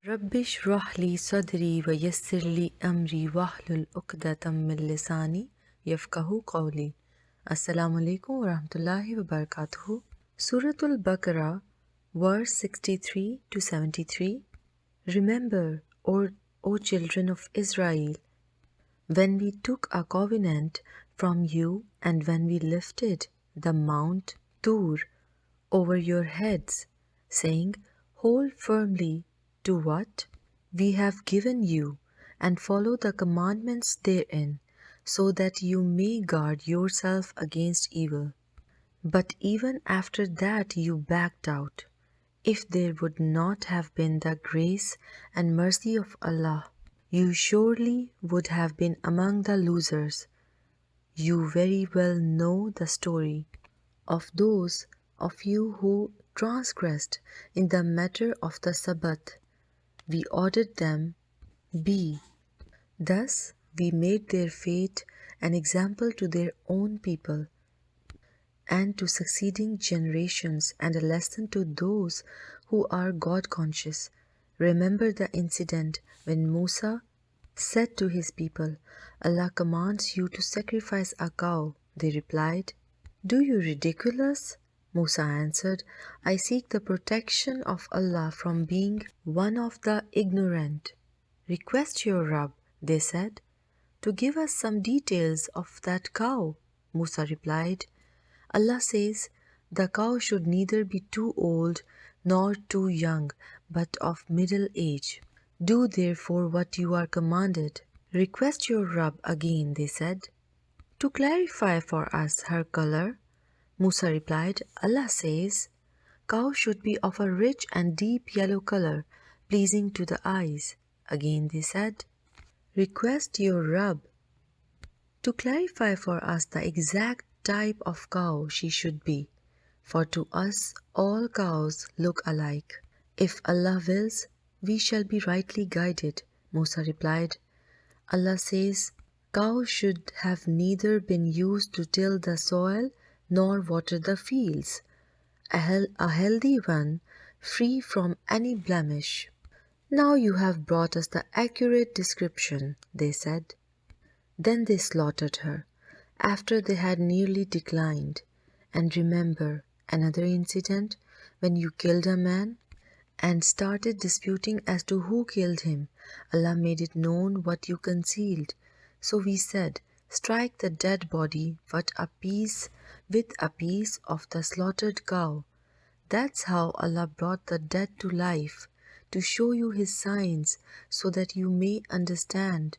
رب اشرح لي صدري ويسر لي أمري واحلل عقدة من لساني يفقهوا قولي. Assalamu alaikum wa rahmatullahi wa barakatuhu. Surah Al-Baqarah, verse 63 to 73. Remember, O children of Israel, when we took a covenant from you and when we lifted the Mount Tur over your heads, saying, hold firmly to what we have given you, and follow the commandments therein, so that you may guard yourself against evil. But even after that you backed out. If there would not have been the grace and mercy of Allah, you surely would have been among the losers. You very well know the story of those of you who transgressed in the matter of the Sabbath. We ordered them be. Thus we made their fate an example to their own people and to succeeding generations, and a lesson to those who are God conscious. Remember the incident when Musa said to his people, Allah commands you to sacrifice a cow. They replied, do you ridiculous? Musa answered, I seek the protection of Allah from being one of the ignorant. Request your Rabb, they said, to give us some details of that cow. Musa replied, Allah says, the cow should neither be too old nor too young, but of middle age. Do therefore what you are commanded. Request your Rabb again, they said, to clarify for us her color. Musa replied, Allah says, cow should be of a rich and deep yellow color, pleasing to the eyes. Again they said, request your Rabb to clarify for us the exact type of cow she should be, for to us all cows look alike. If Allah wills, we shall be rightly guided. Musa replied, Allah says, cow should have neither been used to till the soil nor water the fields, a healthy one, free from any blemish. Now you have brought us the accurate description, they said. Then they slaughtered her, after they had nearly declined. And remember another incident when you killed a man and started disputing as to who killed him. Allah made it known what you concealed. So we said, strike the dead body with a piece of the slaughtered cow. That's how Allah brought the dead to life, to show you His signs, so that you may understand.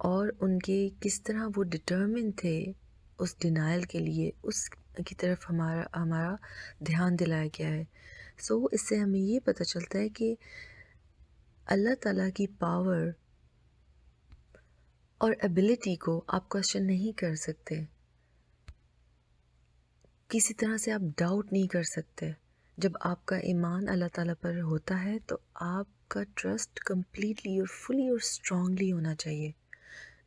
اور ان کے کس طرح وہ determine تھے اس denial کے لیے، اس کی طرف ہمارا دھیان دلایا گیا ہے۔ سو اس سے ہمیں یہ پتہ چلتا ہے کہ اللہ تعالیٰ کی پاور اور ایبلٹی کو آپ کوشچن نہیں کر سکتے، کسی طرح سے آپ ڈاؤٹ نہیں کر سکتے۔ جب آپ کا ایمان اللہ تعالیٰ پر ہوتا ہے تو آپ کا ٹرسٹ کمپلیٹلی اور فلی اور اسٹرانگلی ہونا چاہیے۔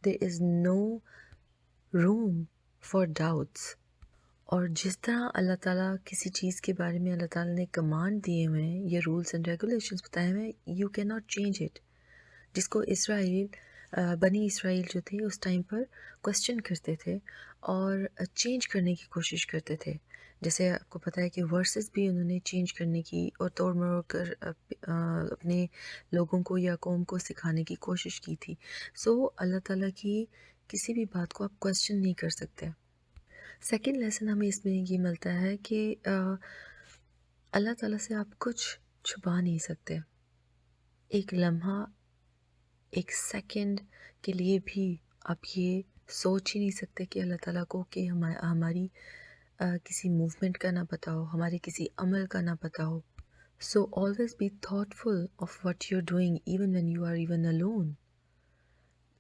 دیر از نو روم فار ڈاؤٹس۔ اور جس طرح اللہ تعالیٰ کسی چیز کے بارے میں اللہ تعالیٰ نے کمانڈ دیے ہوئے ہیں، یہ رولس اینڈ ریگولیشنز بتائے ہوئے ہیں، you can not change it, جس کو بنی اسرائیل جو تھے اس ٹائم پر کوسچن کرتے تھے اور چینج کرنے کی کوشش کرتے تھے۔ جیسے آپ کو پتہ ہے کہ ورسز بھی انہوں نے چینج کرنے کی اور توڑ مروڑ کر اپنے لوگوں کو یا قوم کو سکھانے کی کوشش کی تھی۔ سو اللہ تعالیٰ کی کسی بھی بات کو آپ کوسچن نہیں کر سکتے۔ سیکنڈ لیسن ہمیں اس میں یہ ملتا ہے کہ اللہ تعالیٰ سے آپ کچھ چھپا نہیں سکتے۔ ایک لمحہ، ایک سیکنڈ کے لیے بھی آپ یہ سوچ ہی نہیں سکتے کہ اللہ تعالیٰ کو کہ ہماری کسی موومنٹ کا نہ پتہ ہو، ہمارے کسی عمل کا نہ پتہ ہو۔ So always be thoughtful of what you are doing even when you are even alone۔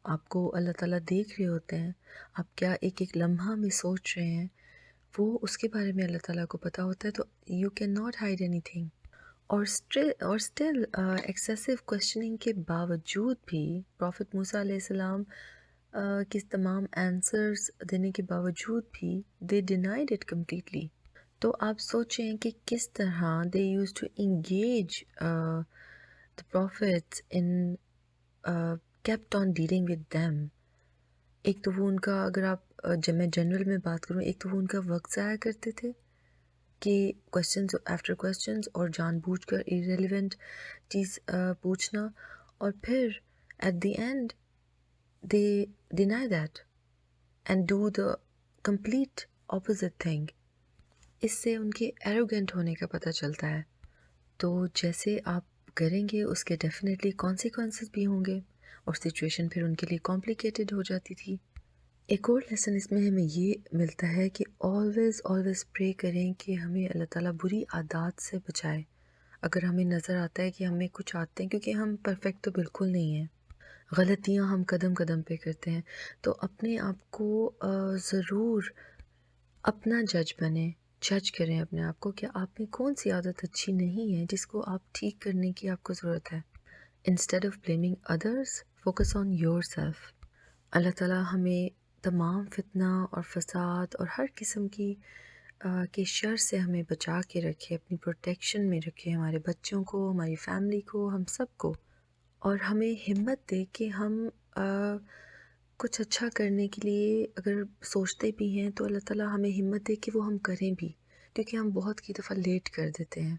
آپ کو اللہ تعالیٰ دیکھ رہے ہوتے ہیں، آپ کیا ایک ایک لمحہ میں سوچ رہے ہیں، وہ اس کے بارے میں اللہ تعالیٰ کو پتہ ہوتا ہے۔ تو you can not hide anything. اور اسٹل ایکسیسو کوشچننگ کے باوجود بھی، پروفٹ موسیٰ علیہ السلام کے تمام آنسرز دینے کے باوجود بھی دے ڈینائڈ اٹ کمپلیٹلی۔ تو آپ سوچیں کہ کس طرح they use to engage the prophets in kept on dealing with them۔ ایک تو وہ ان کا، اگر آپ جب میں جنرل میں بات کروں، ایک تو وہ ان کا وقت ضائع کرتے تھے کہ کوشچنز آفٹر کوشچنز اور جان بوجھ کر irrelevant چیز پوچھنا، اور پھر at the end they deny that and do the complete opposite thing۔ اس سے ان کے ایروگنٹ ہونے کا پتہ چلتا ہے۔ تو جیسے آپ کریں گے اس کے ڈیفینیٹلی کانسیکوینسز بھی ہوں گے، اور سچویشن پھر ان کے لیے کمپلیکیٹڈ ہو جاتی تھی۔ ایک اور لیسن اس میں ہمیں یہ ملتا ہے کہ آلویز پرے کریں کہ ہمیں اللہ تعالیٰ بری عادات سے بچائے۔ اگر ہمیں نظر آتا ہے کہ ہمیں کچھ آتے ہیں، کیونکہ ہم پرفیکٹ تو بالکل نہیں ہیں، غلطیاں ہم قدم قدم پہ کرتے ہیں، تو اپنے آپ کو ضرور اپنا جج بنیں، جج کریں اپنے آپ کو کہ آپ میں کون سی عادت اچھی نہیں ہے جس کو آپ ٹھیک کرنے کی آپ کو ضرورت ہے۔ Instead of blaming others, focus on yourself. اللہ تعالیٰ ہمیں تمام فتنہ اور فساد اور ہر قسم کی کے شر سے ہمیں بچا کے رکھے، اپنی پروٹیکشن میں رکھے، ہمارے بچوں کو، ہماری فیملی کو، ہم سب کو، اور ہمیں ہمت دے کہ ہم کچھ اچھا کرنے کے لیے اگر سوچتے بھی ہیں تو اللہ تعالیٰ ہمیں ہمت دے کہ وہ ہم کریں بھی، کیونکہ ہم بہت کی دفعہ لیٹ کر دیتے ہیں۔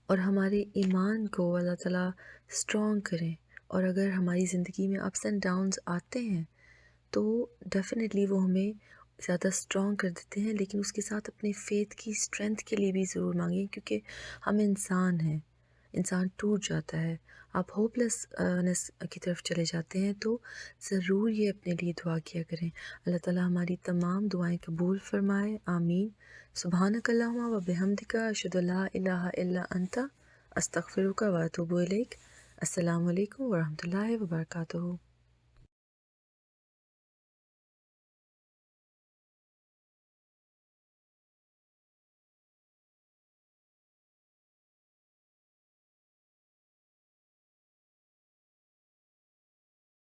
اور ہمارے ایمان کو اللہ تعالیٰ اسٹرانگ کریں، اور اگر ہماری زندگی میں اپس اینڈ ڈاؤنز آتے ہیں تو ڈیفینیٹلی وہ ہمیں زیادہ اسٹرانگ کر دیتے ہیں، لیکن اس کے ساتھ اپنے فیتھ کی اسٹرینتھ کے لیے بھی ضرور مانگیں، کیونکہ ہم انسان ہیں، انسان ٹوٹ جاتا ہے۔ آپ ہوپلیسنس کی طرف چلے جاتے ہیں تو ضرور یہ اپنے لیے دعا کیا کریں۔ اللہ تعالیٰ ہماری تمام دعائیں قبول فرمائے، آمین۔ سبحانک اللہم و بحمدک، اشہد ان لا الہ الا انت، استغفرک و اتوب الیک۔ السلام علیکم ورحمۃ اللہ وبرکاتہ۔